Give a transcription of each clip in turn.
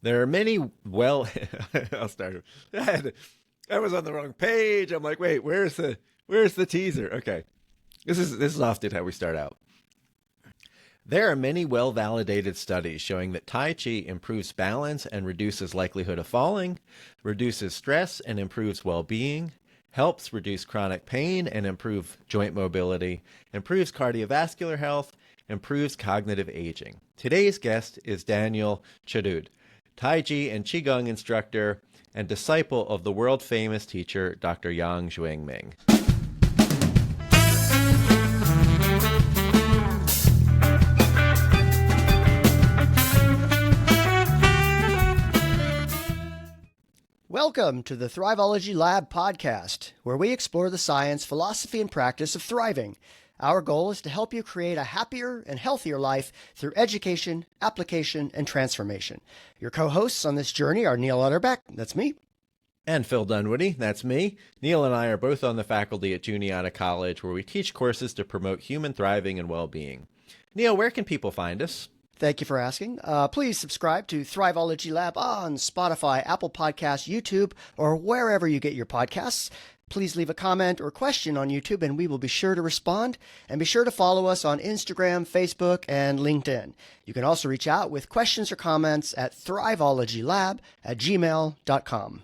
There are many well, I'll start. I was on the wrong page. I'm like, wait, where's the teaser? Okay. This is often how we start out. There are many well-validated studies showing that Tai Chi improves balance and reduces likelihood of falling, reduces stress and improves well-being, helps reduce chronic pain and improve joint mobility, improves cardiovascular health, improves cognitive aging. Today's guest is Daniel Chadud, Taiji and QiGong instructor and disciple of the world-famous teacher Dr. Jwing-Ming. Welcome to the Thrivology Lab podcast, where we explore the science, philosophy, and practice of thriving. Our goal is to help you create a happier and healthier life through education, application, and transformation. Your co-hosts on this journey are Neil Utterbeck, that's me. And Phil Dunwoody, that's me. Neil and I are both on the faculty at Juniata College, where we teach courses to promote human thriving and well-being. Neil, where can people find us? Thank you for asking. Please subscribe to Thrivology Lab on Spotify, Apple Podcasts, YouTube, or wherever you get your podcasts. Please leave a comment or question on YouTube, and we will be sure to respond. And be sure to follow us on Instagram, Facebook, and LinkedIn. You can also reach out with questions or comments at thrivologylab@gmail.com.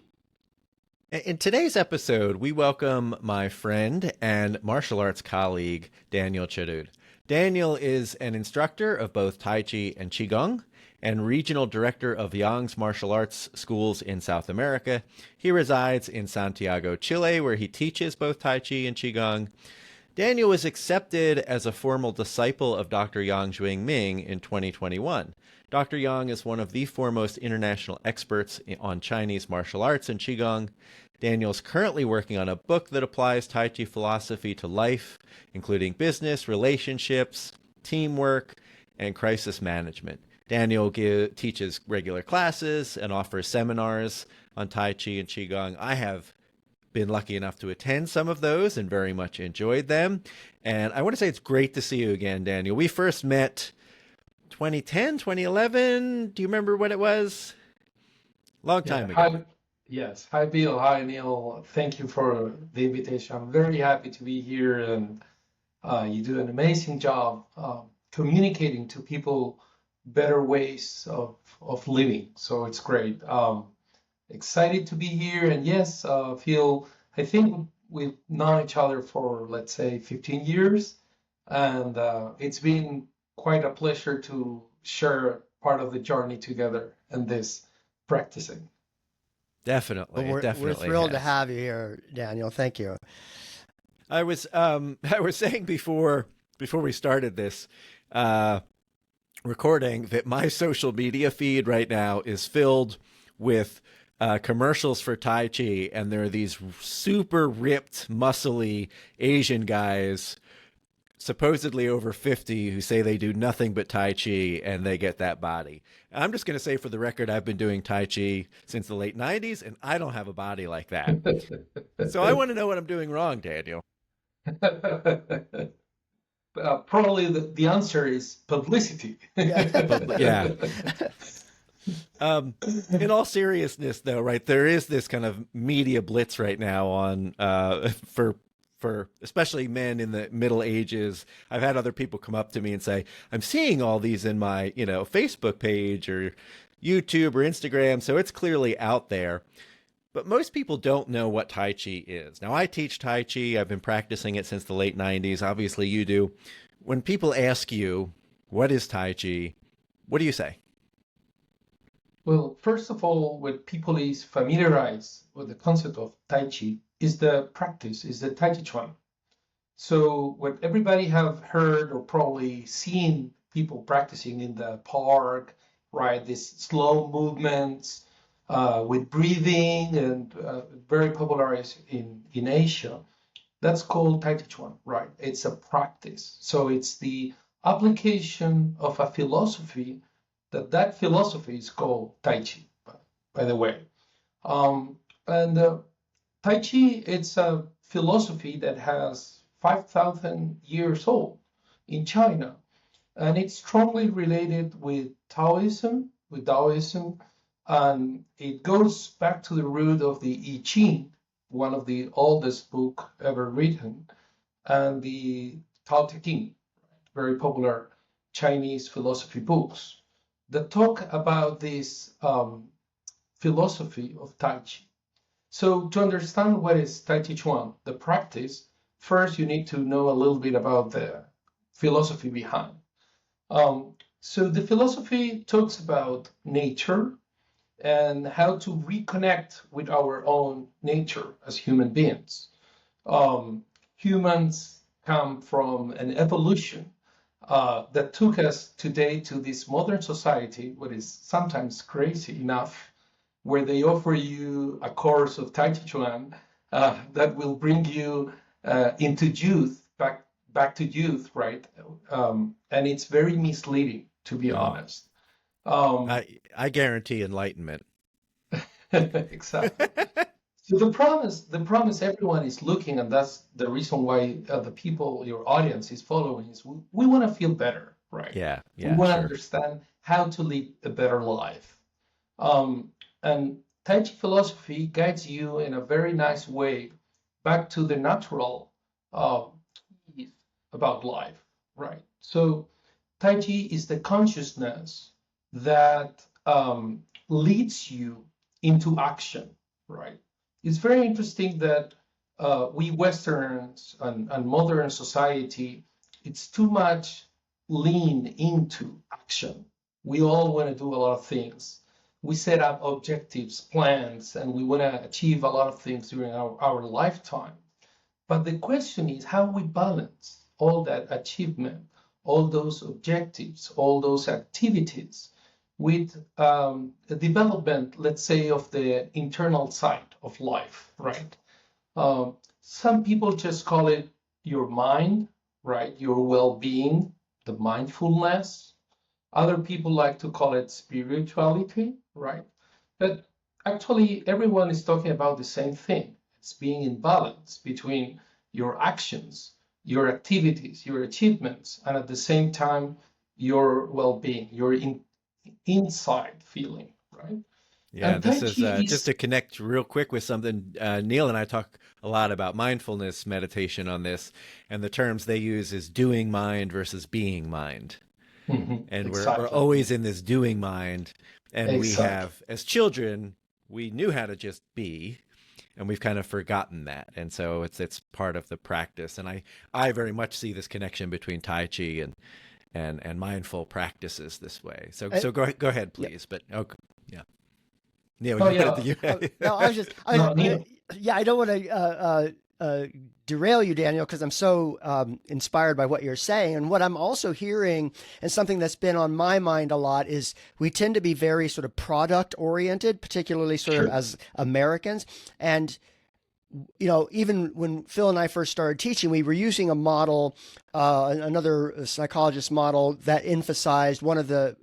In today's episode, we welcome my friend and martial arts colleague, Daniel Chadud. Daniel is an instructor of both Tai Chi and QiGong and regional director of Yang's martial arts schools in South America. He resides in Santiago, Chile, where he teaches both Tai Chi and QiGong. Daniel was accepted as a formal disciple of Dr. Jwing-Ming in 2021. Dr. Yang is one of the foremost international experts on Chinese martial arts and QiGong. Daniel's currently working on a book that applies Tai Chi philosophy to life, including business, relationships, teamwork, and crisis management. Daniel teaches regular classes and offers seminars on Tai Chi and QiGong. I have been lucky enough to attend some of those and very much enjoyed them. And I want to say it's great to see you again, Daniel. We first met 2010, 2011. Do you remember what it was? Long time ago. Hi, yes. Hi, Bill. Hi, Neil. Thank you for the invitation. I'm very happy to be here, and you do an amazing job communicating to people better ways of living. So it's great. Excited to be here, and yes, I think we've known each other for, let's say, 15 years, and it's been quite a pleasure to share part of the journey together and this practicing. Definitely, We're definitely thrilled to has. have you here, Daniel. Thank you. I was saying before we started this recording that my social media feed right now is filled with commercials for Tai Chi, and there are these super ripped, muscly Asian guys, supposedly over 50, who say they do nothing but Tai Chi and they get that body. I'm just going to say for the record, I've been doing Tai Chi since the late 90s, and I don't have a body like that. So I want to know what I'm doing wrong, Daniel. Probably the answer is publicity. Yeah. In all seriousness, though, right, there is this kind of media blitz right now on for especially men in the middle ages. I've had other people come up to me and say, I'm seeing all these in my, Facebook page or YouTube or Instagram. So it's clearly out there. But most people don't know what Tai Chi is. Now, I teach Tai Chi. I've been practicing it since the late 90s. Obviously, you do. When people ask you, what is Tai Chi? What do you say? Well, first of all, when people is familiarized with the concept of Tai Chi, is the practice, is the Tai Chi Chuan. So what everybody have heard or probably seen people practicing in the park, right? These slow movements with breathing and very popularized in Asia. That's called Tai Chi Chuan, right? It's a practice. So it's the application of a philosophy that philosophy is called Tai Chi, by the way. Tai Chi, it's a philosophy that has 5,000 years old in China, and it's strongly related with Taoism, And it goes back to the root of the I Ching, one of the oldest book ever written, and the Tao Te Ching, very popular Chinese philosophy books that talk about this philosophy of Tai Chi. So to understand what is Tai Chi Chuan, the practice, first you need to know a little bit about the philosophy behind. So the philosophy talks about nature and how to reconnect with our own nature as human beings. Humans come from an evolution that took us today to this modern society, what is sometimes crazy enough, where they offer you a course of Tai Chi Chuan that will bring you into youth, back to youth, right? And it's very misleading, to be honest. I guarantee enlightenment. Exactly. So the promise everyone is looking, and that's the reason why the people, your audience, is following, is we want to feel better, right? Yeah, We yeah, want to sure. understand how to live a better life. And Tai Chi philosophy guides you in a very nice way back to the natural uh, about life, right? So Tai Chi is the consciousness that leads you into action, right? It's very interesting that we Westerns and modern society, it's too much lean into action. We all want to do a lot of things. We set up objectives, plans, and we want to achieve a lot of things during our lifetime. But the question is how we balance all that achievement, all those objectives, all those activities with the development, let's say, of the internal side of life, right? Some people just call it your mind, right? Your well-being, the mindfulness. Other people like to call it spirituality, right? But actually, everyone is talking about the same thing. It's being in balance between your actions, your activities, your achievements, and at the same time, your well-being, your inside feeling, right? Yeah, And Tai this is Chi just is to connect real quick with something. Neil and I talk a lot about mindfulness meditation on this, and the terms they use is doing mind versus being mind. And we're exactly, always in this doing mind, and we exactly. have, as children, we knew how to just be, and we've kind of forgotten that, and so it's part of the practice. And I very much see this connection between Tai Chi and mindful practices this way. So go ahead, Yeah. please. But okay, yeah. Neil, Oh you wanted yeah, to you. No, no, Neil. yeah, I don't want to derail you, Daniel, because I'm so inspired by what you're saying. And what I'm also hearing, and something that's been on my mind a lot, is we tend to be very sort of product oriented, particularly sort of Sure, as Americans. And even when Phil and I first started teaching, we were using a model, another psychologist model that emphasized one of the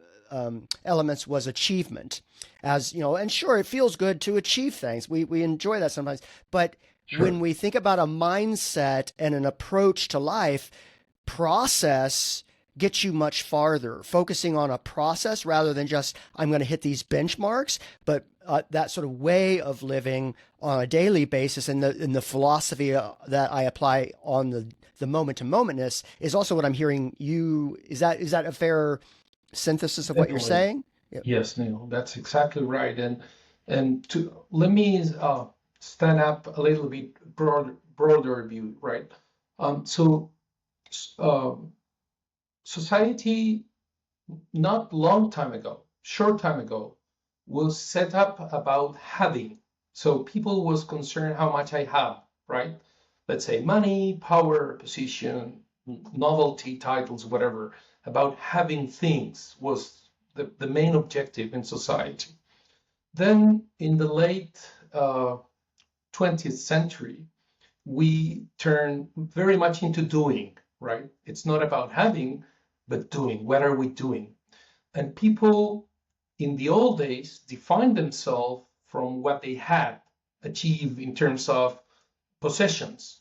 elements was achievement. As you know, and sure, it feels good to achieve things. We enjoy that sometimes, but when sure. we think about a mindset and an approach to life, process gets you much farther. Focusing on a process rather than just I'm going to hit these benchmarks, but that sort of way of living on a daily basis, and the philosophy that I apply on the moment to momentness is also what I'm hearing you. Is that a fair synthesis of what you're Definitely. saying? Yeah. Yes, Neil, that's exactly right. And to let me stand up a little bit broader view, right? So um, society not long time ago, short time ago, was set up about having. So people was concerned how much I have, right? Let's say money, power, position, novelty, titles, whatever. About having things was the main objective in society. Then in the late 20th century, we turn very much into doing, right? It's not about having, but doing. What are we doing? And people in the old days defined themselves from what they had achieved in terms of possessions.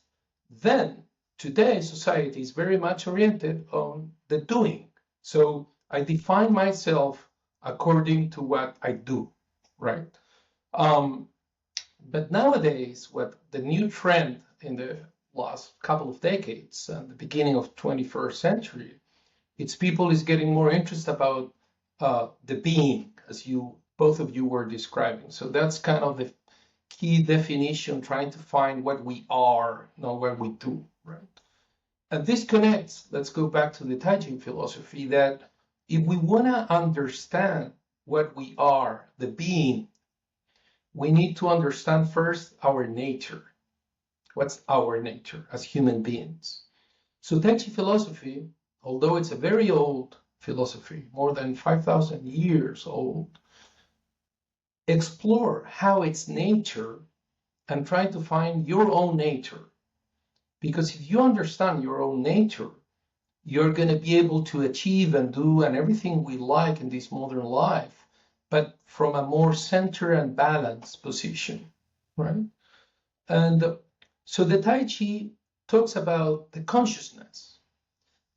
Then today, society is very much oriented on the doing. So I define myself according to what I do. right? Um, but nowadays, what the new trend in the last couple of decades and the beginning of 21st century, it's people is getting more interested about the being, as you both of you were describing. So that's kind of the key definition, trying to find what we are, not what we do, right? And this connects, let's go back to the Taiji philosophy, that if we want to understand what we are, the being, we need to understand first our nature. What's our nature as human beings? So Taiji philosophy, although it's a very old philosophy, more than 5,000 years old, explore how its nature and try to find your own nature. Because if you understand your own nature, you're going to be able to achieve and do and everything we like in this modern life, but from a more center and balanced position, right? And so the Tai Chi talks about the consciousness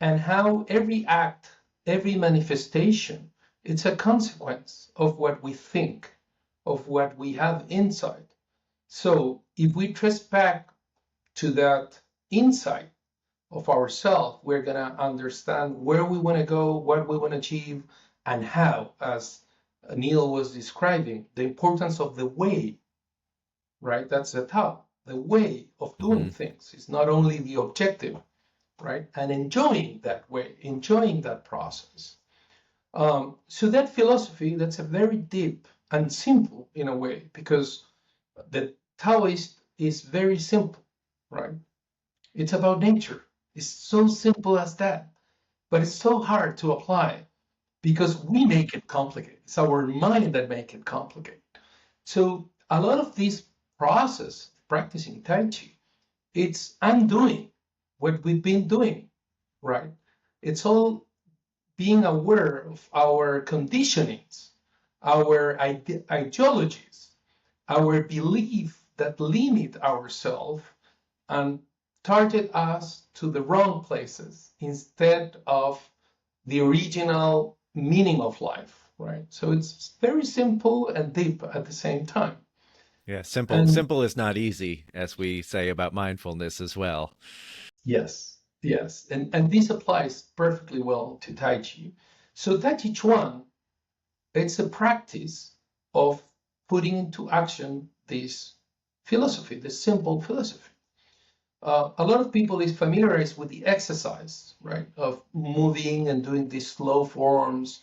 and how every act, every manifestation, it's a consequence of what we think, of what we have inside. So if we trace back to that insight of ourselves, we're going to understand where we want to go, what we want to achieve, and how, as Neil was describing, the importance of the way, right? That's the Tao, the way of doing things. It's not only the objective, right? And enjoying that way, enjoying that process. So that philosophy, that's a very deep and simple in a way, because the Taoist is very simple, right? It's about nature. It's so simple as that, but it's so hard to apply because we make it complicated. It's our mind that make it complicated. So a lot of this process practicing Tai Chi, it's undoing what we've been doing, right? It's all being aware of our conditionings, our ideologies, our belief that limit ourselves and target us to the wrong places instead of the original meaning of life, right? So it's very simple and deep at the same time. Yeah, simple. And Simple is not easy, as we say about mindfulness as well. yes, yes. And this applies perfectly well to Tai Chi. So Tai Chi Chuan, it's a practice of putting into action this philosophy, this simple philosophy. A lot of people is familiarized with the exercise, right, of moving and doing these slow forms.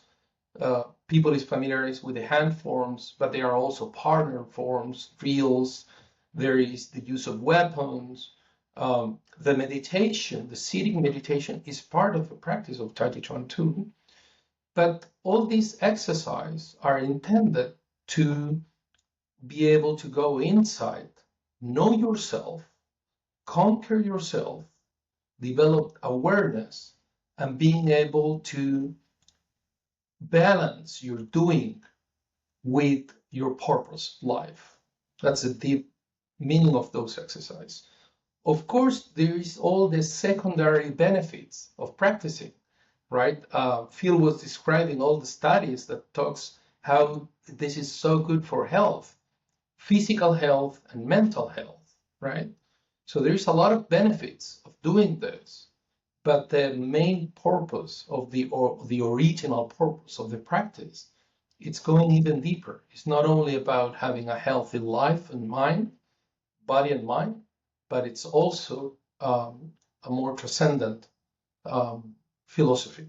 People is familiarized with the hand forms, but there are also partner forms, drills. There is the use of weapons. The meditation, the sitting meditation, is part of the practice of Tai Chi Chuan too. But all these exercises are intended to be able to go inside, know yourself, conquer yourself, develop awareness, and being able to balance your doing with your purpose life. That's the deep meaning of those exercises. Of course, there is all the secondary benefits of practicing, right? Phil was describing all the studies that talks how this is so good for health, physical health and mental health, right? So there's a lot of benefits of doing this, but the main purpose of the original purpose of the practice, it's going even deeper. It's not only about having a healthy life and mind, body and mind, but it's also a more transcendent philosophy.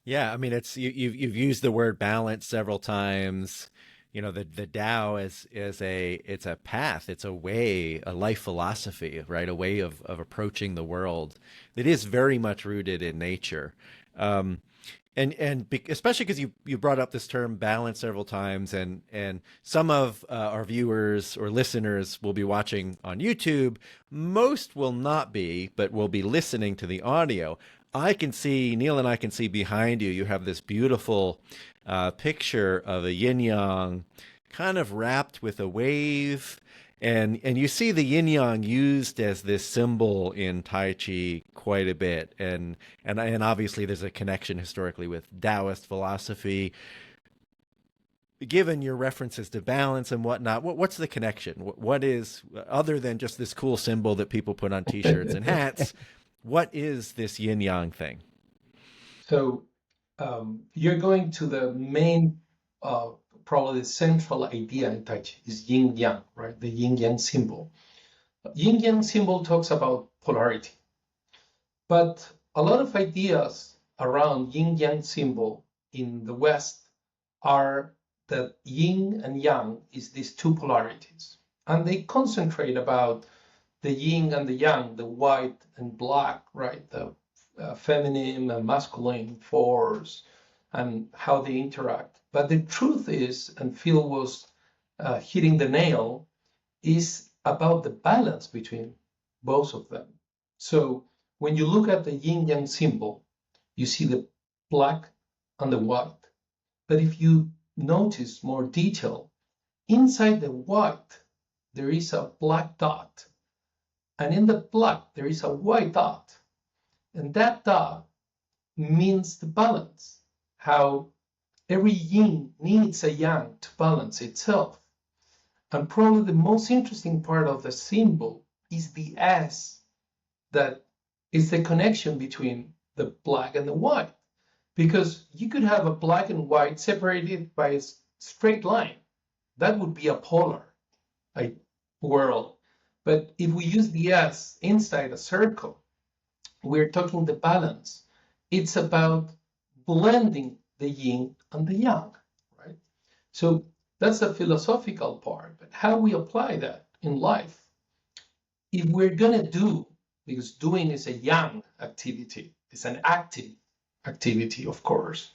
Yeah, I mean, it's you've used the word balance several times. You know, the Tao is a it's a path, it's a way, a life philosophy, right? A way of approaching the world that is very much rooted in nature. Um, especially because you brought up this term balance several times, and some of our viewers or listeners will be watching on YouTube. Most will not be, but will be listening to the audio. I can see, Neil and I can see behind you, you have this beautiful picture of a yin-yang kind of wrapped with a wave. And you see the yin-yang used as this symbol in Tai Chi quite a bit. And obviously there's a connection historically with Taoist philosophy. given your references to balance and whatnot, what's the connection? What is, other than just this cool symbol that people put on T-shirts and hats, what is this yin-yang thing? So you're going to the main, probably the central idea in Tai Chi is yin-yang, right? The yin-yang symbol. Yin-yang symbol talks about polarity. But a lot of ideas around yin-yang symbol in the West are that yin and yang is these two polarities. And they concentrate about the yin and the yang, the white and black, right? The feminine and masculine force and how they interact. But the truth is, and Phil was hitting the nail, is about the balance between both of them. So when you look at the yin-yang symbol, you see the black and the white. But if you notice more detail, inside the white, there is a black dot. And in the black, there is a white dot. And that dot means the balance, how every yin needs a yang to balance itself. And probably the most interesting part of the symbol is the S, that is the connection between the black and the white. Because you could have a black and white separated by a straight line. That would be a polar world. But if we use the S inside a circle, we're talking the balance. It's about blending the yin and the yang, right? So that's the philosophical part. But how we apply that in life? If we're going to do, because doing is a yang activity, it's an active activity, of course,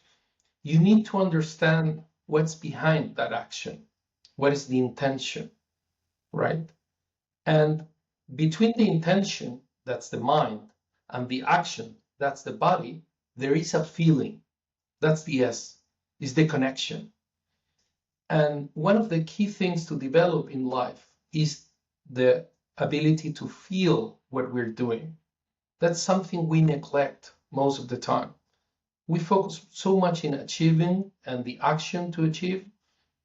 you need to understand what's behind that action. What is the intention, right? And between the intention, that's the mind, and the action, that's the body, there is a feeling. That's the S, is the connection. And one of the key things to develop in life is the ability to feel what we're doing. That's something we neglect most of the time. We focus so much in achieving and the action to achieve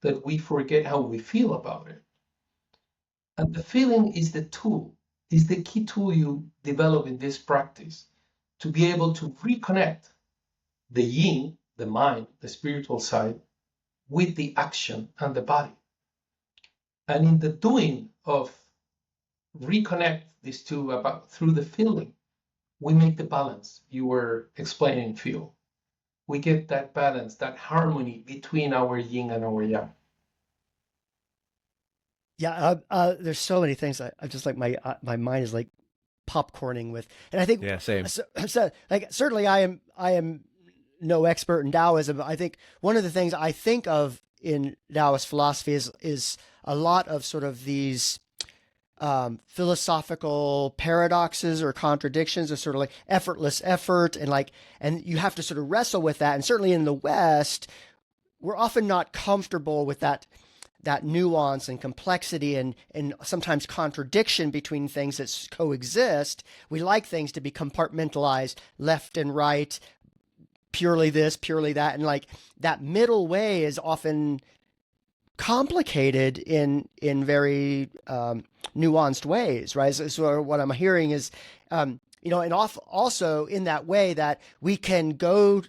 that we forget how we feel about it. And the feeling is the tool, is the key tool you develop in this practice to be able to reconnect the yin, the mind, the spiritual side, with the action and the body. And in the doing of reconnect these two through the feeling, we make the balance you were explaining, Phil. We get that balance, that harmony between our yin and our yang. Yeah, there's so many things. I just like my mind is like popcorning with, and I think same. So like certainly I am no expert in Taoism. I think one of the things I think of in Taoist philosophy is a lot of sort of these philosophical paradoxes or contradictions, or sort of like effortless effort, and you have to sort of wrestle with that. And certainly in the West, we're often not comfortable with that nuance and complexity and sometimes contradiction between things that coexist. We like things to be compartmentalized, left and right, purely this, purely that, and like that middle way is often complicated in very nuanced ways, right? So what I'm hearing is, and also in that way that we can go,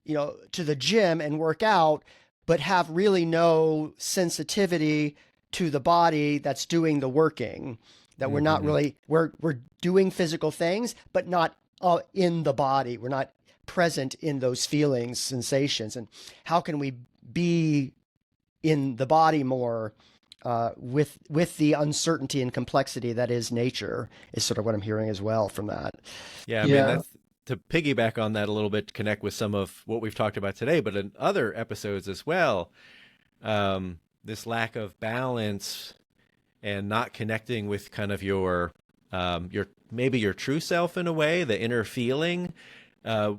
to the gym and work out, but have really no sensitivity to the body that's doing the working. That we're not really we're doing physical things, but not in the body. We're not present in those feelings, sensations, and how can we be in the body more with the uncertainty and complexity that is nature, is sort of what I'm hearing as well from that. Yeah, I mean, that's, to piggyback on that a little bit, to connect with some of what we've talked about today, but in other episodes as well, this lack of balance and not connecting with kind of your maybe your true self in a way, the inner feeling.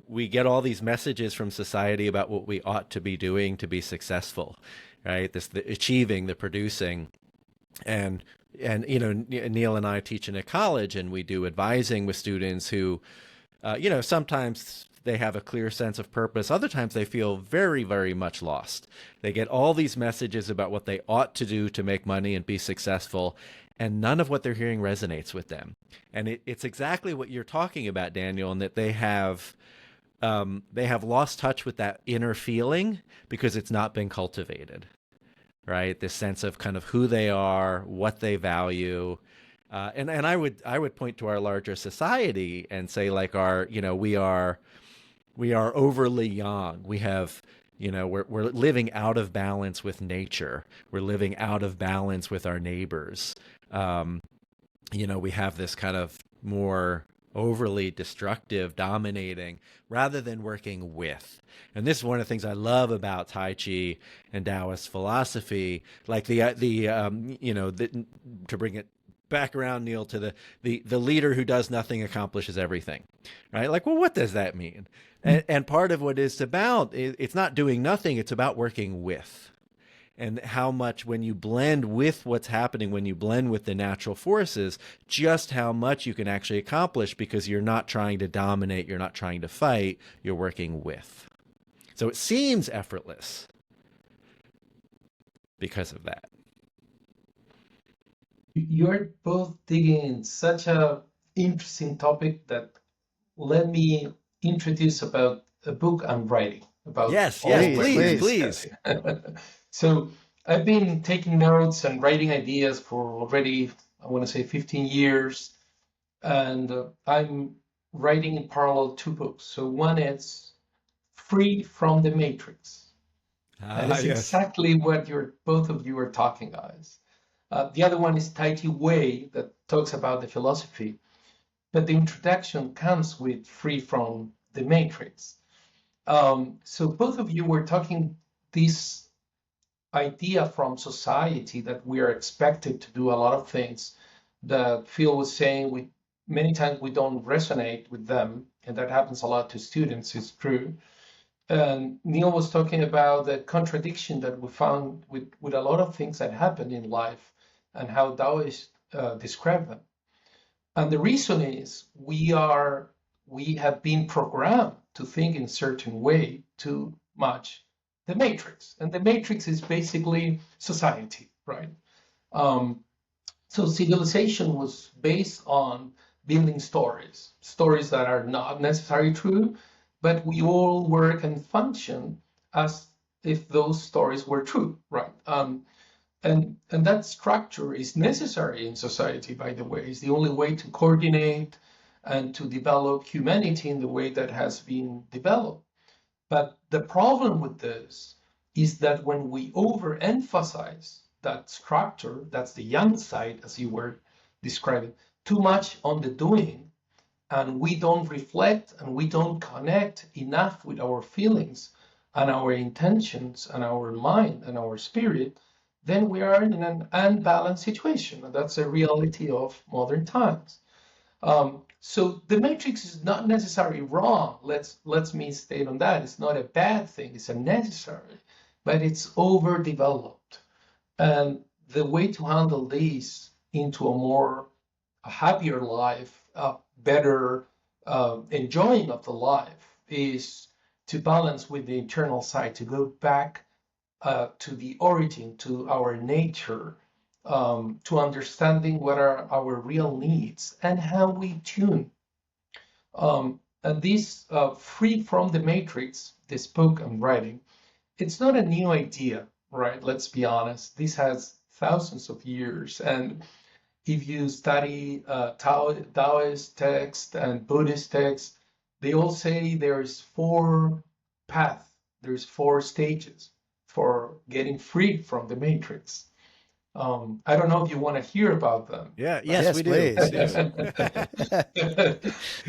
We get all these messages from society about what we ought to be doing to be successful, right? The achieving, the producing, and Neil and I teach in a college, and we do advising with students who, sometimes they have a clear sense of purpose. Other times they feel very, very much lost. They get all these messages about what they ought to do to make money and be successful, and none of what they're hearing resonates with them. And it's exactly what you're talking about, Daniel, in that they have lost touch with that inner feeling because it's not been cultivated, right? This sense of kind of who they are, what they value. And I would point to our larger society and say, like, we are overly young. We have, we're living out of balance with nature. We're living out of balance with our neighbors. We have this kind of more overly destructive, dominating, rather than working with. And this is one of the things I love about Tai Chi and Taoist philosophy, like to bring it back around, Neil, to the leader who does nothing accomplishes everything, right? Like, well, what does that mean? And part of what it's about, it's not doing nothing, it's about working with. And how much, when you blend with what's happening, when you blend with the natural forces, just how much you can actually accomplish, because you're not trying to dominate, you're not trying to fight, you're working with. So it seems effortless because of that. You're both digging in such a interesting topic that let me introduce about a book I'm writing about. Yes, please. So I've been taking notes and writing ideas for already, I want to say 15 years. And I'm writing in parallel 2 books. So one is Free from the Matrix. And it's exactly what both of you are talking, guys. The other one is Taiji Way, that talks about the philosophy. But the introduction comes with Free from the Matrix. So both of you were talking this idea from society that we are expected to do a lot of things that Phil was saying, many times we don't resonate with them, and that happens a lot to students, it's true. And Neil was talking about the contradiction that we found with a lot of things that happen in life and how Taoists describe them. And the reason is we have been programmed to think in a certain way too much the matrix. And the matrix is basically society, right? So civilization was based on building stories that are not necessarily true, but we all work and function as if those stories were true, right? And that structure is necessary in society, by the way. It's the only way to coordinate and to develop humanity in the way that has been developed. But the problem with this is that when we overemphasize that structure, that's the yang side, as you were describing, too much on the doing, and we don't reflect and we don't connect enough with our feelings and our intentions and our mind and our spirit, then we are in an unbalanced situation. And that's a reality of modern times. So the matrix is not necessarily wrong. Let's me state on that. It's not a bad thing. It's a necessary, but it's overdeveloped. And the way to handle this into a happier life, a better enjoying of the life, is to balance with the internal side, to go back to the origin, to our nature, to understanding what are our real needs and how we tune. And this Free from the Matrix, this book I'm writing, it's not a new idea, right? Let's be honest. This has thousands of years. And if you study Taoist text and Buddhist text, they all say there's 4 paths, there's 4 stages for getting free from the matrix. I don't know if you want to hear about them. Yes, we do.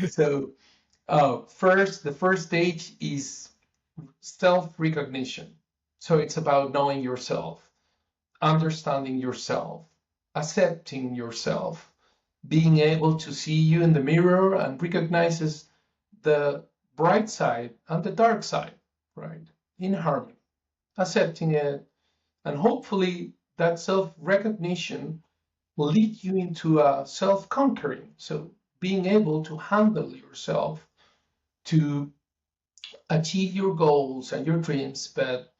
So the first stage is self-recognition. So it's about knowing yourself, understanding yourself, accepting yourself, being able to see you in the mirror and recognizes the bright side and the dark side, right? In harmony, accepting it, and hopefully that self-recognition will lead you into a self-conquering. So being able to handle yourself, to achieve your goals and your dreams, but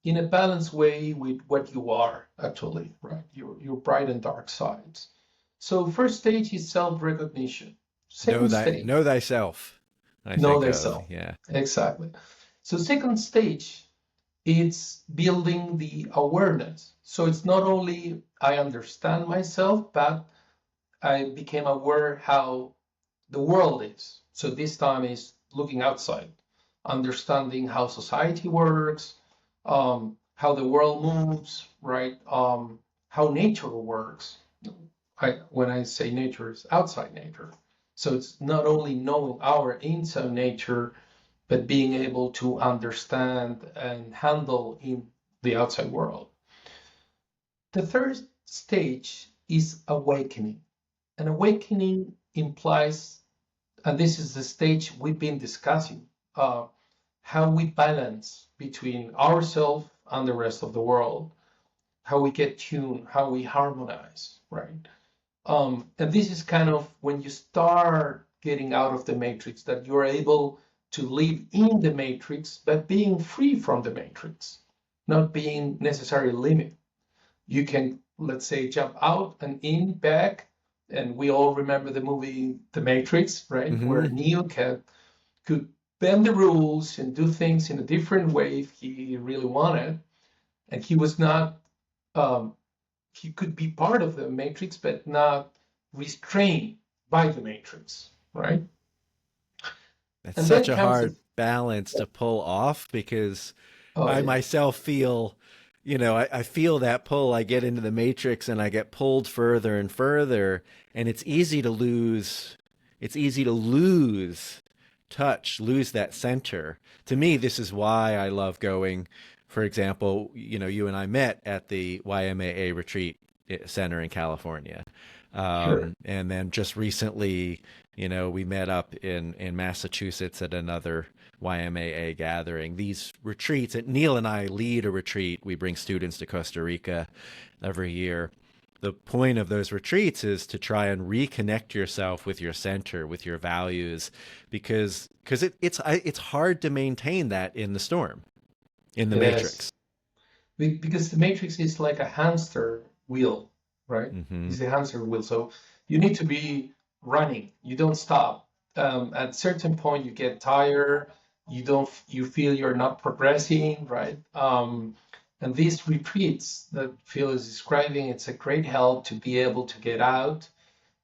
in a balanced way with what you are actually, right? Your bright and dark sides. So first stage is self-recognition. Second stage, Know thyself, I know think of. thyself. Yeah. Exactly. So second stage, it's building the awareness. So it's not only I understand myself, but I became aware how the world is. So this time is looking outside, understanding how society works, how the world moves, right? How nature works. When I say nature, it's outside nature. So it's not only knowing our inside nature, but being able to understand and handle in the outside world. The third stage is awakening. And awakening implies, and this is the stage we've been discussing, how we balance between ourselves and the rest of the world, how we get tuned, how we harmonize, right? And this is kind of when you start getting out of the matrix, that you're able to live in the matrix, but being free from the matrix, not being necessarily limited. You can, let's say, jump out and in, back, and we all remember the movie The Matrix, right? Where Hmm. Neo could bend the rules and do things in a different way if he really wanted, and he was not. Um, he could be part of the matrix, but not restrained by the matrix, right? That's And then such a comes hard the balance to pull off because oh I yeah, myself feel, I feel that pull. I get into the matrix and I get pulled further and further, and it's easy to lose. It's easy to lose touch, lose that center. To me, this is why I love going. For example, you and I met at the YMAA retreat center in California. sure, And then just recently, we met up in Massachusetts at another YMAA gathering. These retreats, Neil and I lead a retreat. We bring students to Costa Rica every year. The point of those retreats is to try and reconnect yourself with your center, with your values, because it's hard to maintain that in the storm, in the yes, matrix. because the matrix is like a hamster wheel, right? Hmm. It's a hamster wheel, so you need to be running. You don't stop. At a certain point, you get tired. You feel you're not progressing, right? And these retreats that Phil is describing, it's a great help to be able to get out,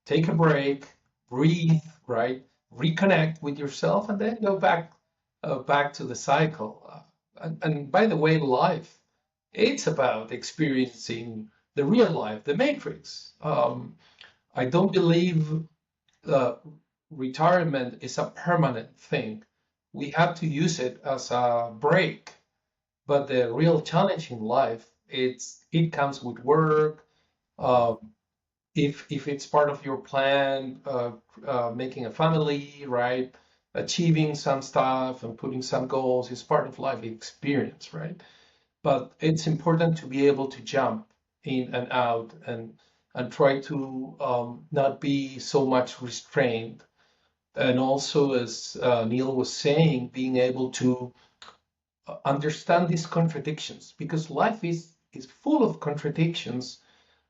take a break, breathe, right? Reconnect with yourself, and then go back to the cycle. And by the way, life, it's about experiencing the real life, the matrix. I don't believe uh, retirement is a permanent thing. We have to use it as a break. But the real challenge in life, it comes with work. Uh, if it's part of your plan, making a family, right? Achieving some stuff and putting some goals is part of life experience, right? But it's important to be able to jump in and out and try to not be so much restrained. And also, as Neil was saying, being able to understand these contradictions, because life is full of contradictions,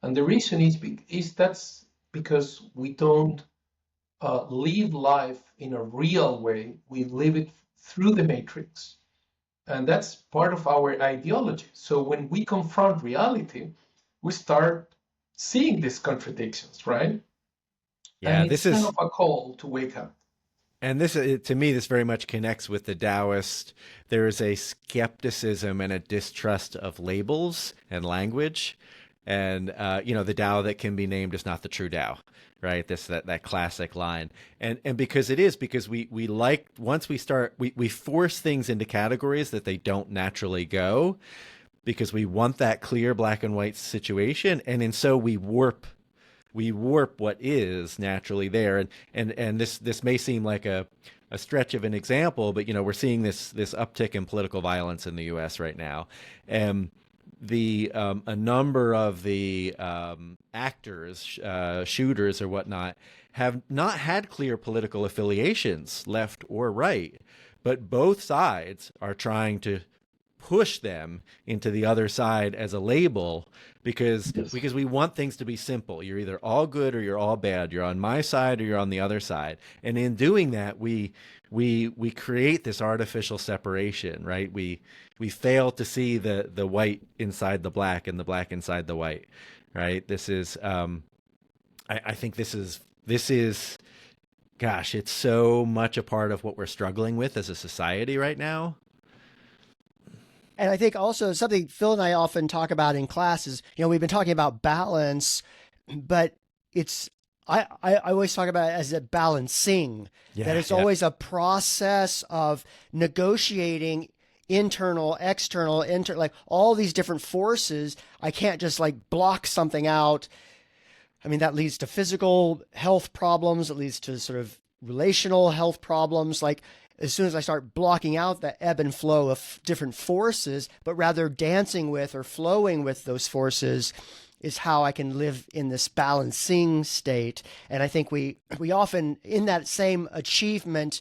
and the reason is that's because we don't live life in a real way. We live it through the matrix, and that's part of our ideology. So when we confront reality, we start seeing these contradictions, right? And Yeah, it's kind of a call to wake up. to me, this very much connects with the Taoist. There is a skepticism and a distrust of labels and language, and the Tao that can be named is not the true Tao, right? That classic line, and because we like, once we force things into categories that they don't naturally go, because we want that clear black and white situation, and so we warp what is naturally there. And this may seem like a stretch of an example, but we're seeing this uptick in political violence in the US right now. And the a number of the actors, shooters or whatnot, have not had clear political affiliations, left or right, but both sides are trying to push them into the other side as a label because we want things to be simple. You're either all good or you're all bad. You're on my side or you're on the other side. And in doing that, we create this artificial separation, right? We fail to see the white inside the black and the black inside the white, right? This is I think this is gosh, it's so much a part of what we're struggling with as a society right now. And I think also something Phil and I often talk about in classes, we've been talking about balance, but I always talk about it as a balancing, that it's always a process of negotiating internal, external, like all these different forces. I can't just like block something out. I mean, that leads to physical health problems. It leads to sort of relational health problems. Like as soon as I start blocking out the ebb and flow of different forces, but rather dancing with or flowing with those forces is how I can live in this balancing state. And I think we often, in that same achievement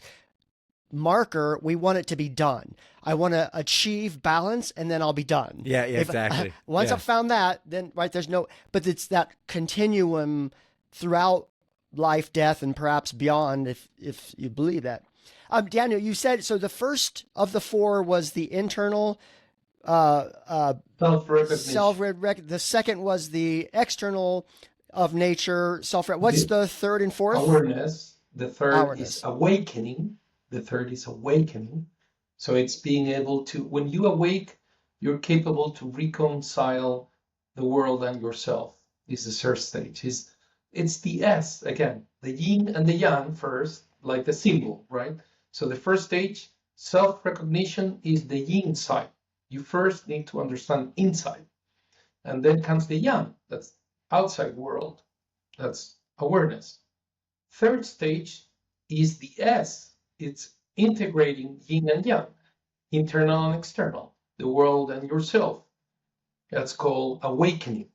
marker, we want it to be done. I want to achieve balance and then I'll be done. Yeah, exactly. Once I've found that, then but it's that continuum throughout life, death, and perhaps beyond, if you believe that. Daniel, you said, so the first of the four was the internal self-recognition. The second was the external of nature, What's the third and fourth? Awareness. The third is awakening. The third is awakening. So it's being able to, when you awake, you're capable to reconcile the world and yourself. Is the third stage. It's the S, again, the yin and the yang first, like the symbol, right? So the first stage, self-recognition, is the yin side. You first need to understand inside. And then comes the yang, that's outside world. That's awareness. Third stage is the S. It's integrating yin and yang, internal and external, the world and yourself. That's called awakening.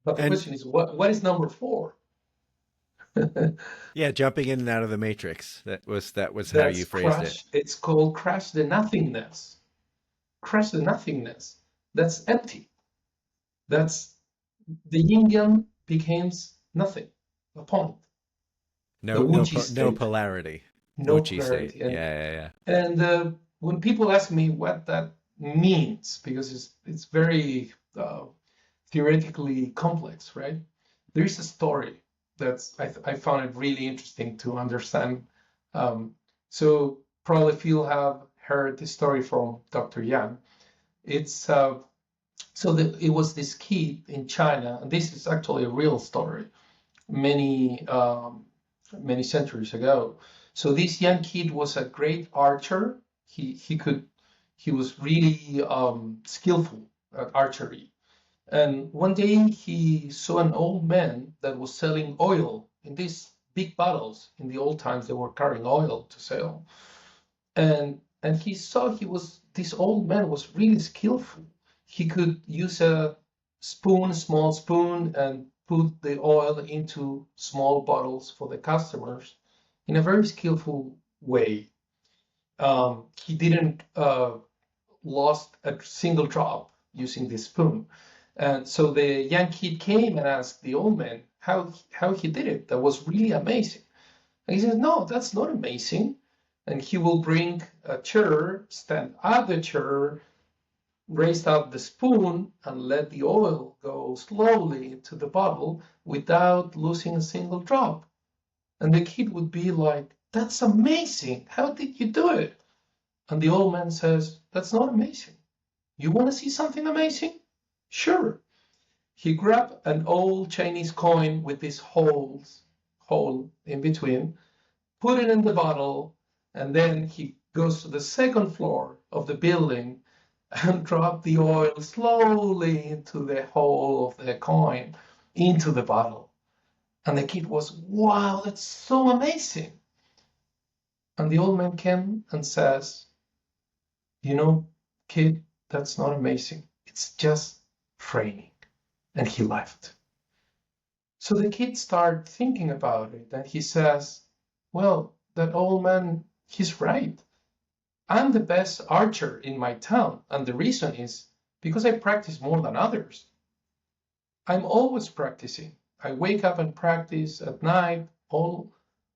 But the question is, what is number 4? Yeah, jumping in and out of the matrix. That was how you phrased it. It's called crash the nothingness. Crash the nothingness. That's empty. That's the yin-yang becomes nothing, a point. No polarity. No Chi polarity. State. Yeah. And when people ask me what that means, because it's very theoretically complex, right? There is a story that's I found it really interesting to understand. So probably if you have heard the story from Dr. Yang, it's it was this kid in China, and this is actually a real story, many centuries ago. So this young kid was a great archer. He was really skillful at archery. And one day he saw an old man that was selling oil in these big bottles. In the old times, they were carrying oil to sell. And he saw this old man was really skillful. He could use a small spoon, and put the oil into small bottles for the customers in a very skillful way. He didn't lost a single drop using this spoon. And so the young kid came and asked the old man how he did it. That was really amazing. And he said, no, that's not amazing. And he will bring a chair, stand at the chair, raise up the spoon, and let the oil go slowly into the bottle without losing a single drop. And the kid would be like, that's amazing. How did you do it? And the old man says, that's not amazing. You want to see something amazing? Sure. He grabbed an old Chinese coin with this hole in between, put it in the bottle, and then he goes to the second floor of the building and dropped the oil slowly into the hole of the coin, into the bottle. And the kid was, wow, that's so amazing. And the old man came and says, kid, that's not amazing. It's just training. And he left. So the kid started thinking about it, and he says, well, that old man, he's right. I'm the best archer in my town, and the reason is because I practice more than others. I'm always practicing. I wake up and practice at night. All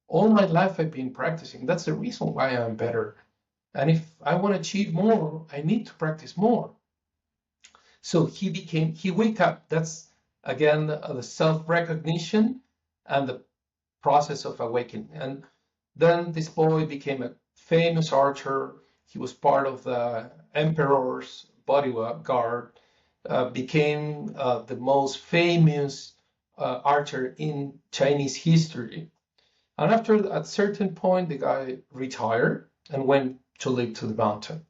my life I've been practicing. That's the reason why I'm better. And if I want to achieve more, I need to practice more. So he wake up. That's again the self-recognition and the process of awakening. And then this boy became a famous archer. He was part of the emperor's bodyguard, became the most famous archer in Chinese history. And after at a certain point, the guy retired and went to live to the mountain.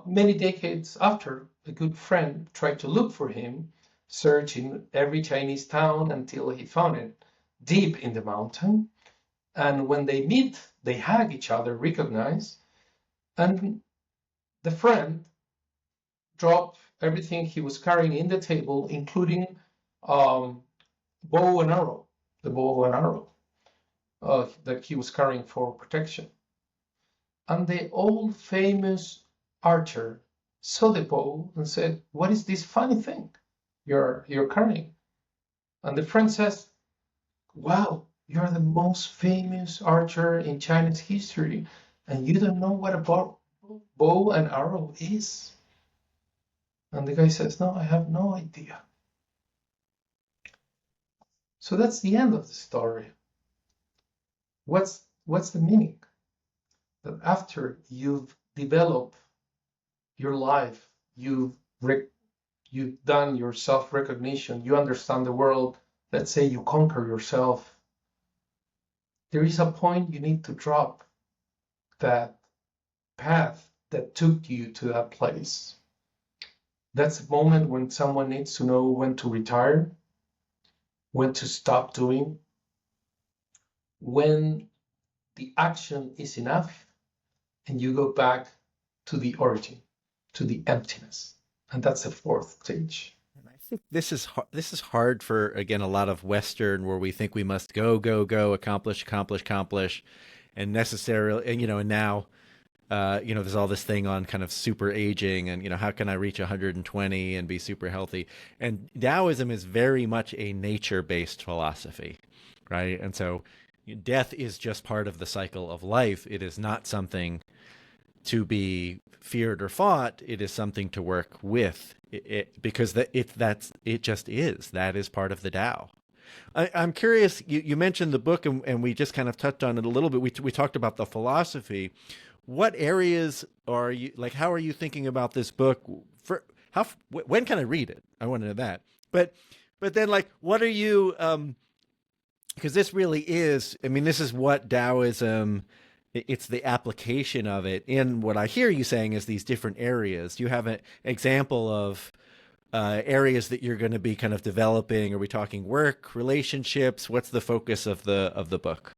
Many decades after, a good friend tried to look for him, searching every Chinese town until he found it deep in the mountain. And when they meet, they hug each other, recognize, and the friend dropped everything he was carrying in the table, including bow and arrow, the bow and arrow that he was carrying for protection. And the old famous archer saw the bow and said, "What is this funny thing you're carrying?" And the friend says, "Wow, you're the most famous archer in Chinese history, and you don't know what a bow and arrow is?" And the guy says, "No, I have no idea." So that's the end of the story. What's the meaning? That after you've developed your life, you've done your self-recognition, you understand the world, let's say you conquer yourself, there is a point you need to drop that path that took you to that place. That's a moment when someone needs to know when to retire, when to stop doing, when the action is enough, and you go back to the origin, to the emptiness. And that's the fourth stage. And I think this is hard for again a lot of Western where we think we must go go go accomplish accomplish accomplish, and necessarily and now there's all this thing on kind of super aging and how can I reach 120 and be super healthy, and Taoism is very much a nature based philosophy, right? And so death is just part of the cycle of life. It is not something to be feared or fought. It is something to work with because it just is. That is part of the Tao. I'm curious, you mentioned the book and we just kind of touched on it a little bit. We talked about the philosophy. What areas are you, like, how are you thinking about this book? When can I read it? I want to know that. But then, like, what are you, because this really is, I mean, this is what Taoism, it's the application of it in what I hear you saying is these different areas. Do you have an example of areas that you're going to be kind of developing? Are we talking work, relationships? What's the focus of the book?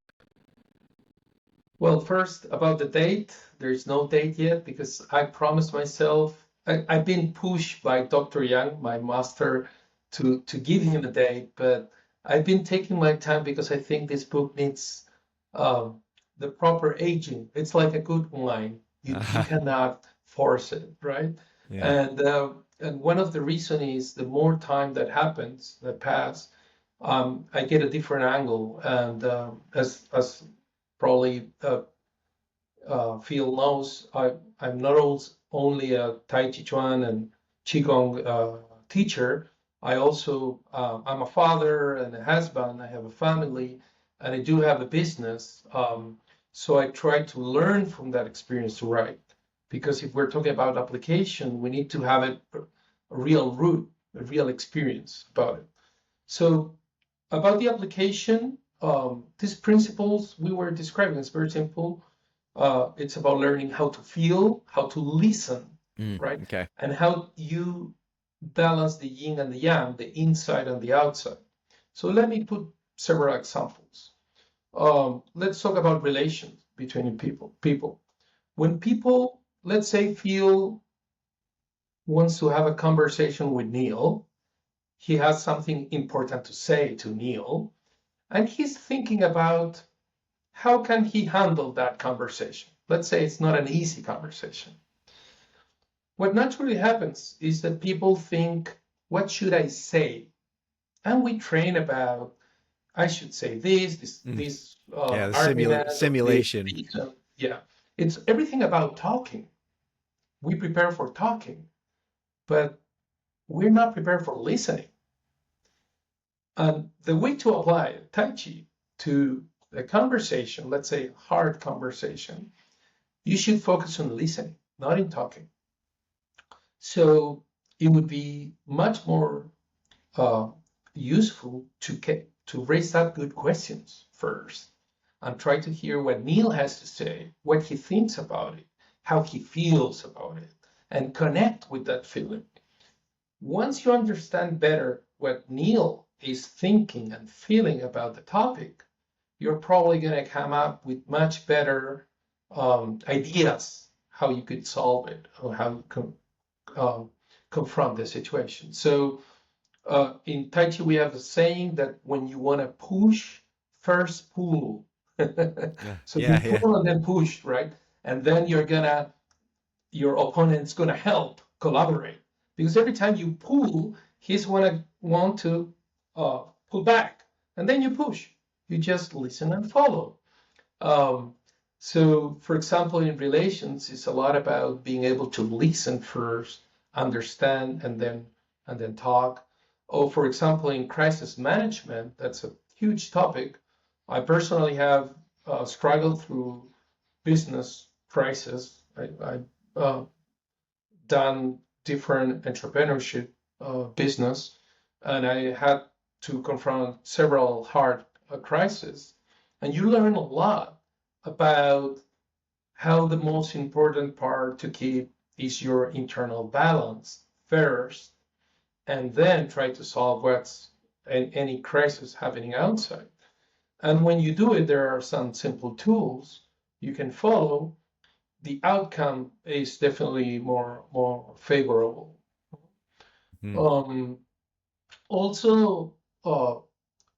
Well, first about the date, there's no date yet because I promised myself, I've been pushed by Dr. Yang, my master, to give him a date, but I've been taking my time because I think this book needs the proper aging. It's like a good wine. You cannot force it, right? Yeah. And one of the reasons is the more time that happens, that pass, I get a different angle. And as probably Phil knows, I'm not only a Tai Chi Chuan and QiGong teacher. I also I'm a father and a husband. I have a family, and I do have a business. So I try to learn from that experience to write. Because if we're talking about application, we need to have a real root, a real experience about it. So about the application, these principles we were describing, it's very simple. It's about learning how to feel, how to listen, right? Okay. And how you balance the yin and the yang, the inside and the outside. So let me put several examples. Let's talk about relations between people. When people, let's say, Phil wants to have a conversation with Neil, he has something important to say to Neil, and he's thinking about how can he handle that conversation? Let's say it's not an easy conversation. What naturally happens is that people think, what should I say? And we train about, I should say this Yeah, the argument, simulation. yeah. It's everything about talking. We prepare for talking, but we're not prepared for listening. And the way to apply Tai Chi to a conversation, let's say hard conversation, you should focus on listening, not in talking. So it would be much more useful to raise up good questions first and try to hear what Neil has to say, what he thinks about it, how he feels about it, and connect with that feeling. Once you understand better what Neil is thinking and feeling about the topic, you're probably going to come up with much better ideas how you could solve it or how you confront the situation. So in Tai Chi, we have a saying that when you want to push, first pull. So you pull and then push, right? And then your opponent's gonna help collaborate. Because every time you pull, he's gonna want to pull back. And then you push. You just listen and follow. So for example, in relations, it's a lot about being able to listen first, understand, and then talk. Or for example, in crisis management, that's a huge topic. I personally have struggled through business crisis. I've done different entrepreneurship business, and I had to confront several hard crises. And you learn a lot about how the most important part to keep is your internal balance first, and then try to solve what's any crisis happening outside. And when you do it, there are some simple tools you can follow. The outcome is definitely more favorable. Also,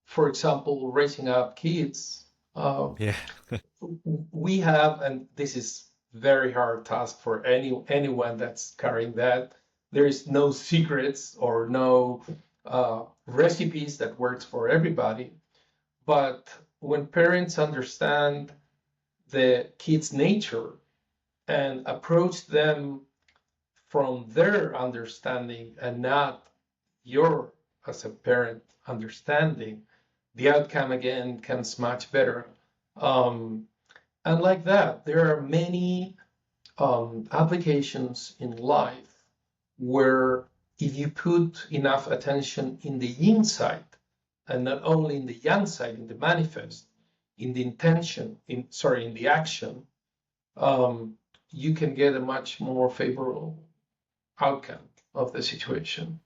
for example, raising up kids. We have, and this is very hard task for anyone that's carrying that. There is no secrets or no recipes that works for everybody. But when parents understand the kids' nature and approach them from their understanding and not your, as a parent, understanding, the outcome again comes much better. And like that, there are many applications in life where if you put enough attention in the yin side, and not only in the yang side, in the manifest, in the intention, in the action, you can get a much more favorable outcome of the situation.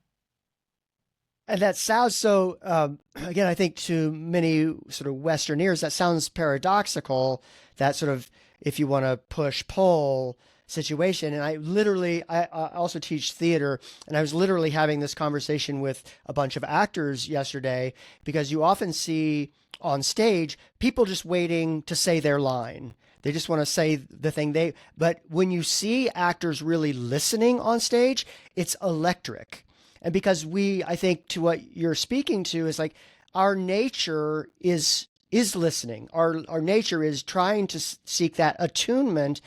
And that sounds so, again, I think to many sort of Western ears, that sounds paradoxical, that sort of, if you want to push pull situation. And I also teach theater, and I was literally having this conversation with a bunch of actors yesterday, because you often see on stage people just waiting to say their line. They just want to say the thing but when you see actors really listening on stage, it's electric. And because I think to what you're speaking to is like our nature is listening. Our nature is trying to seek that attunement,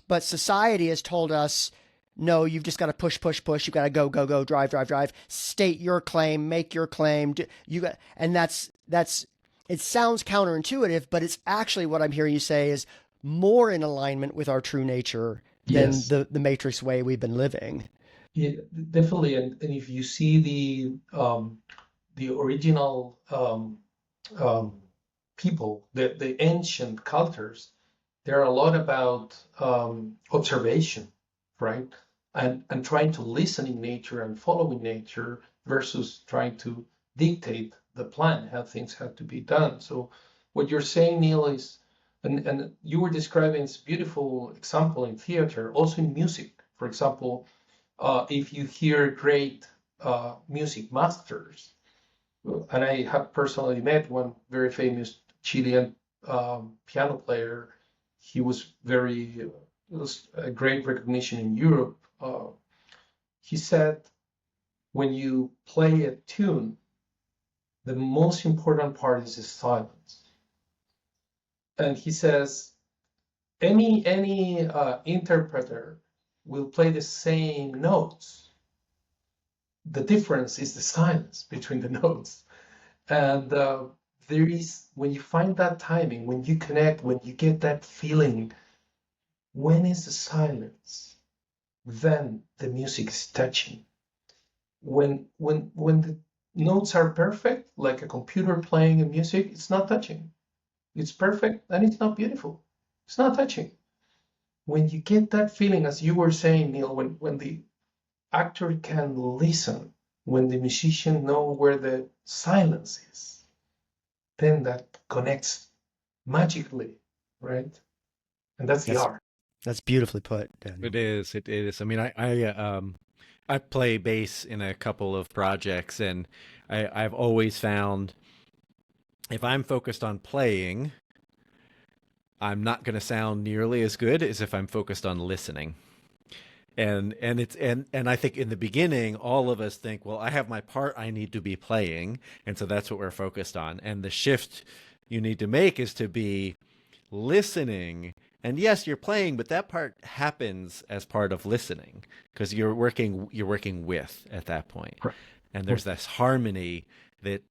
but society has told us, no, you've just got to push. You've got to go, drive, state your claim, make your claim. And that's it sounds counterintuitive, but it's actually what I'm hearing you say is more in alignment with our true nature than the matrix way we've been living. Yeah, definitely. And if you see the original people, the ancient cultures, they're a lot about observation, right? And trying to listen in nature and following nature versus trying to dictate the plan, how things have to be done. So what you're saying, Neil, is, and you were describing this beautiful example in theater, also in music. For example, if you hear great music masters, and I have personally met one very famous Chilean piano player. He was it was a great recognition in Europe. He said, when you play a tune, the most important part is the silence. And he says, any interpreter will play the same notes. The difference is the silence between the notes. And there is, when you find that timing, when you connect, when you get that feeling, when is the silence? Then the music is touching. When the notes are perfect, like a computer playing a music, it's not touching. It's perfect and it's not beautiful. It's not touching. When you get that feeling, as you were saying, Neil, when the actor can listen, when the musician know where the silence is, then that connects magically, right? And that's the That's art. that's beautifully put, Daniel. It is. It is. I mean, I play bass in a couple of projects, and I've always found if I'm focused on playing, I'm not going to sound nearly as good as if I'm focused on listening. And I think in the beginning, all of us think, well, I have my part I need to be playing, and so that's what we're focused on. And the shift you need to make is to be listening. And yes, you're playing, but that part happens as part of listening because you're working with at that point. Right. And there's this harmony that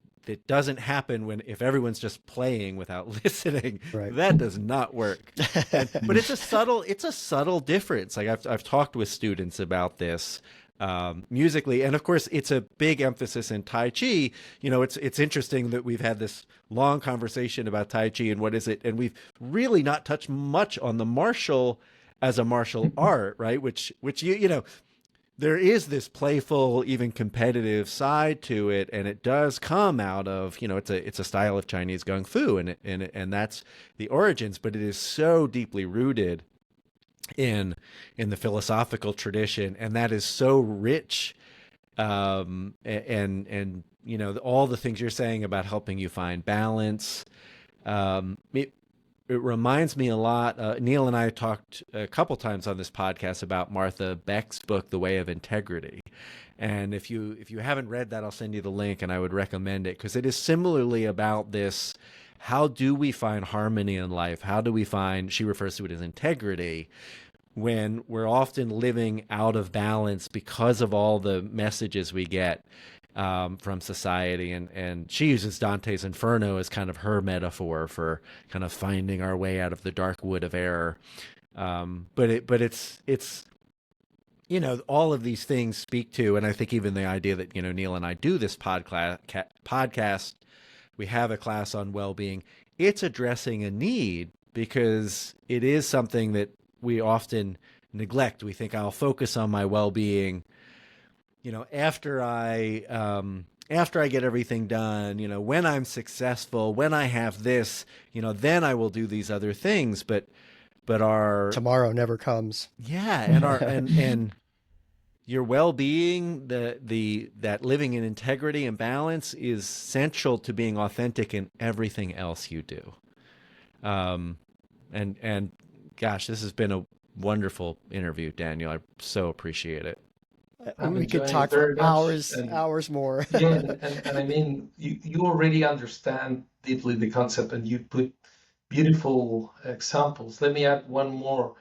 doesn't happen when if everyone's just playing without listening. Right. That does not work. But it's a subtle difference. Like I've talked with students about this musically, and of course it's a big emphasis in Tai Chi. You know, it's interesting that we've had this long conversation about Tai Chi and what is it, and we've really not touched much on the martial as a martial art, right? Which you know, there is this playful, even competitive side to it, and it does come out of, you know, it's a style of Chinese kung fu, and that's the origins, but it is so deeply rooted in the philosophical tradition, and that is so rich, and you know, all the things you're saying about helping you find balance. It reminds me a lot. Neil and I talked a couple times on this podcast about Martha Beck's book, The Way of Integrity. And if you haven't read that, I'll send you the link, and I would recommend it because it is similarly about this. How do we find harmony in life? How do we find, she refers to it as integrity, when we're often living out of balance because of all the messages we get from society, and she uses Dante's Inferno as kind of her metaphor for kind of finding our way out of the dark wood of error. But it's you know, all of these things speak to, and I think even the idea that, you know, Neil and I do this podcast, we have a class on well-being. It's addressing a need because it is something that we often neglect. We think I'll focus on my well-being, you know, after I get everything done, you know, when I'm successful, when I have this, you know, then I will do these other things. But our Tomorrow never comes. yeah, and our and your well-being, that living in integrity and balance is central to being authentic in everything else you do. And gosh, this has been a wonderful interview, Daniel. I so appreciate it. I'm We could enjoying talk it very for much. hours more. Yeah, and I mean, you already understand deeply the concept, and you put beautiful examples. Let me add one more.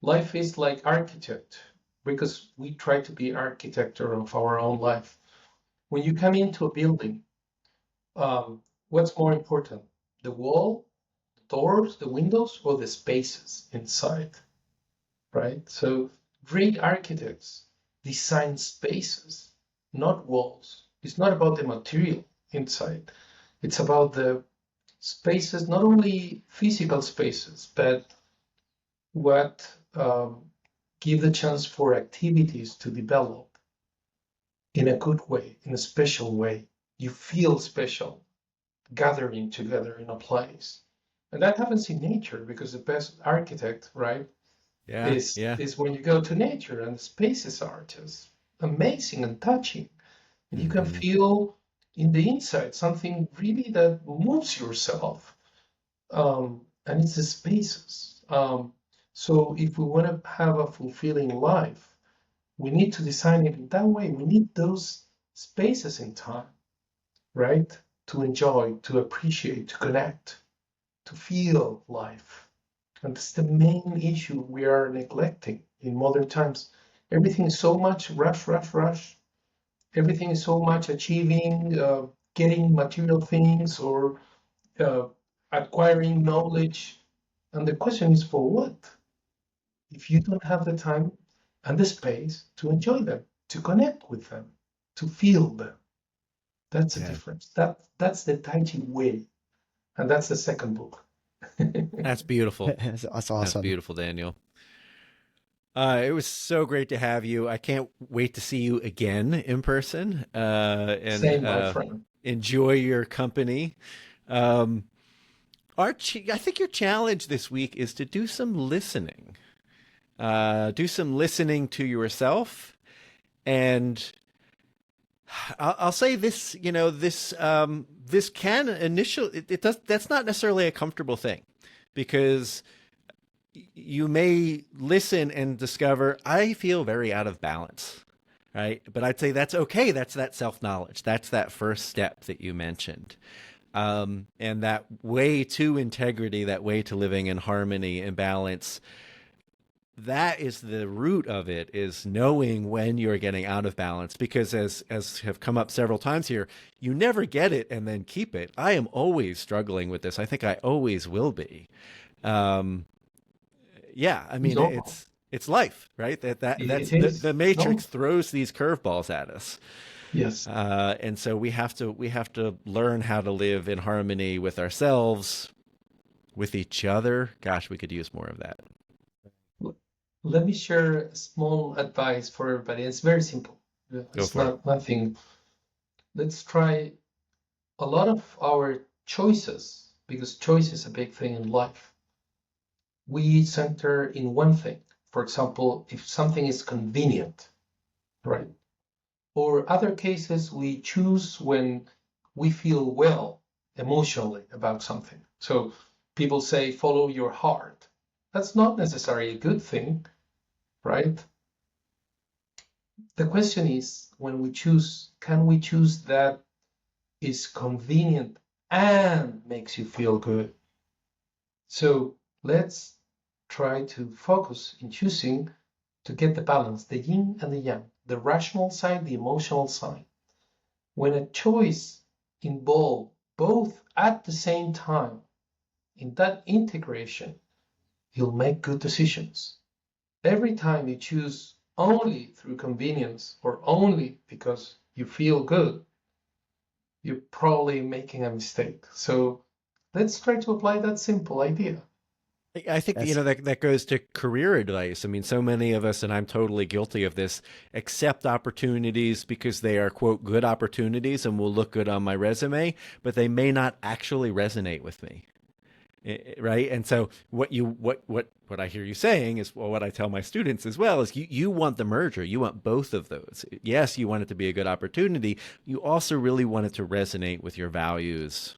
Life is like architect, because we try to be architect of our own life. When you come into a building, what's more important? The wall, the doors, the windows, or the spaces inside, right? So great architects design spaces, not walls. It's not about the material inside. It's about the spaces, not only physical spaces, but what give the chance for activities to develop in a good way, in a special way. You feel special gathering together in a place. And that happens in nature because the best architect, right, Yeah, yeah. is when you go to nature and the spaces are just amazing and touching. And you can Mm-hmm. feel in the inside something really that moves yourself. and it's the spaces. So if we want to have a fulfilling life, we need to design it in that way. We need those spaces in time, right? To enjoy, to appreciate, to connect, to feel life. And that's the main issue we are neglecting in modern times. Everything is so much rush, rush, rush. Everything is so much achieving, getting material things or uh, acquiring knowledge. And the question is for what? If you don't have the time and the space to enjoy them, to connect with them, to feel them. That's the Yeah. difference. That's the Tai Chi way. And that's the second book. That's beautiful. That's That's awesome. beautiful, Daniel. It was so great to have you. I can't wait to see you again in person and Same, my friend. enjoy your company. Um, I think your challenge this week is to do some listening. Do some listening to yourself. And I'll say this, this can it does, that's not necessarily a comfortable thing because you may listen and discover, I feel very out of balance, right? But I'd say that's okay. That's that self-knowledge. That's that first step that you mentioned. And that way to integrity, that way to living in harmony and balance, that is the root of it, is knowing when you're getting out of balance, because as have come up several times here, you never get it and then keep it. I am always struggling with this. I think I always will be. Um, yeah, I mean, No, it's life, right? That's it the is. Matrix No, throws these curveballs at us, yes. and so we have to learn how to live in harmony with ourselves, with each other. Gosh, we could use more of that. Let me share a small advice for everybody. It's very simple. Go It's for it. not nothing. Let's try a lot of our choices, because choice is a big thing in life. We center in one thing. For example, if something is convenient, right? Or other cases, we choose when we feel well emotionally about something. So people say, follow your heart. That's not necessarily a good thing, right? The question is, when we choose, can we choose that is convenient and makes you feel good? So let's try to focus in choosing to get the balance, the yin and the yang, the rational side, the emotional side. When a choice involves both at the same time, in that integration, you'll make good decisions. Every time you choose only through convenience or only because you feel good, you're probably making a mistake. So let's try to apply that simple idea. I think, That's that goes to career advice. I mean, so many of us, and I'm totally guilty of this, accept opportunities because they are, quote, good opportunities and will look good on my resume, but they may not actually resonate with me. Right. And so what I hear you saying is, well, what I tell my students as well is you want the merger. You want both of those. Yes, you want it to be a good opportunity. You also really want it to resonate with your values,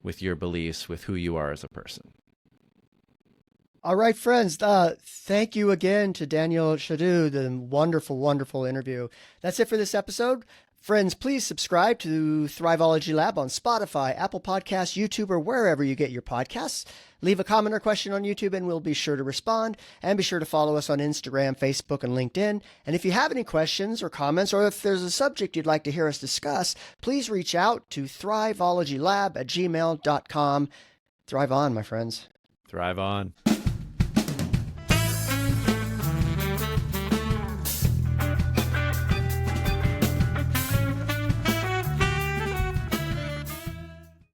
with your beliefs, with who you are as a person. all right, friends. Thank you again to Daniel Chadud. The wonderful, wonderful interview. That's it for this episode. Friends, please subscribe to Thrivology Lab on Spotify, Apple Podcasts, YouTube, or wherever you get your podcasts. Leave a comment or question on YouTube and we'll be sure to respond. And be sure to follow us on Instagram, Facebook, and LinkedIn. And if you have any questions or comments, or if there's a subject you'd like to hear us discuss, please reach out to thrivologylab@gmail.com. Thrive on, my friends. Thrive on.